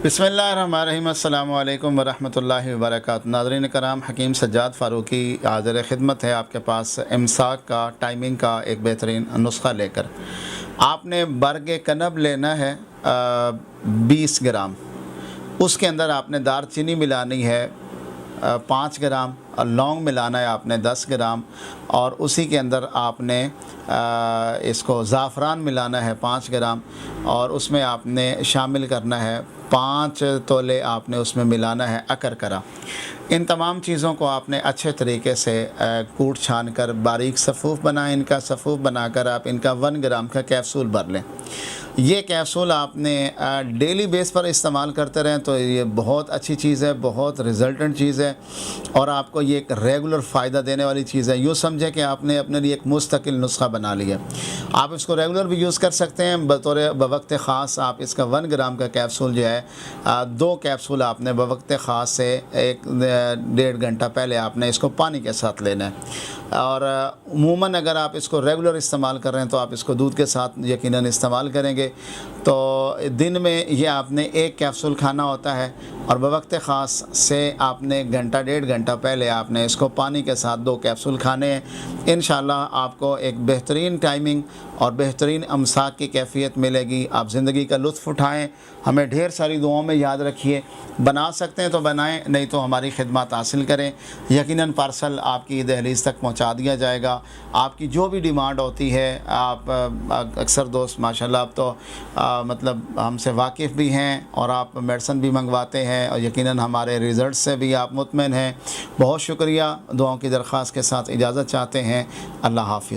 बिस्मिल्लाहिर्रहमानिर्रहीम अस्सलामु अलैकुम वरहमतुल्लाहि वबरकातुहू। नाज़रीन कराम, हकीम सज्जाद फ़ारूकी हाज़िर खिदमत है आपके पास इमसाक का टाइमिंग का एक बेहतरीन नुस्खा लेकर। आपने बरगे कनब लेना है 20 ग्राम, उसके अंदर आपने दारचीनी मिलानी है 5 ग्राम और लौंग मिलाना है आपने 10 ग्राम, और उसी के अंदर आपने इसको ज़ाफ़रान मिलाना है 5 ग्राम, और उसमें आपने शामिल करना है 5 तोले आपने उसमें मिलाना है अकरकरा। इन तमाम चीज़ों को आपने अच्छे तरीके से कूट छान कर बारीक सफ़ूफ़ बनाएं। इनका सफ़ूफ़ बनाकर आप इनका 1 ग्राम का कैप्सूल भर लें। ये कैप्सूल आपने डेली बेस पर इस्तेमाल करते रहें तो ये बहुत अच्छी चीज़ है, बहुत रिज़ल्टेंट चीज़ है, और आपको ये एक रेगुलर फ़ायदा देने वाली चीज़ है। यूँ समझें कि आपने अपने लिए एक मुस्तकिल नुस्खा बना लिया। आप इसको रेगुलर भी यूज़ कर सकते हैं। बवक्त ख़ास आप इसका 1 ग्राम का कैप्सूल जो है 2 कैप्सूल आपने बवक्त ख़ास से 1-1.5 घंटा पहले आपने इसको पानी के साथ लेना है। और अमूमन अगर आप इसको रेगुलर इस्तेमाल कर रहे हैं तो आप इसको दूध के साथ यकीनन इस्तेमाल करेंगे। तो दिन में ये आपने 1 कैप्सूल खाना होता है, और बवक्त ख़ास से आपने 1-1.5 घंटा पहले आपने इसको पानी के साथ 2 कैप्सूल खाने हैं। इंशाअल्लाह आपको एक बेहतरीन टाइमिंग और बेहतरीन अमसाक की कैफियत मिलेगी। आप ज़िंदगी का लुत्फ़ उठाएँ। हमें ढेर सारी दुआओं में याद रखिए। बना सकते हैं तो बनाएं, नहीं तो हमारी खिदमत हासिल करें। यकीनन पार्सल आपकी दहलीज़ तक पहुंचा दिया जाएगा। आपकी जो भी डिमांड होती है, आप अक्सर दोस्त माशाल्लाह आप तो मतलब हमसे वाकिफ़ भी हैं, और आप मेडिसिन भी मंगवाते हैं, और यकीनन हमारे रिज़ल्ट से भी आप मुतमिन हैं। बहुत शुक्रिया। दुआओं की दरख्वास्त के साथ इजाज़त चाहते हैं। अल्लाह हाफ़िज़।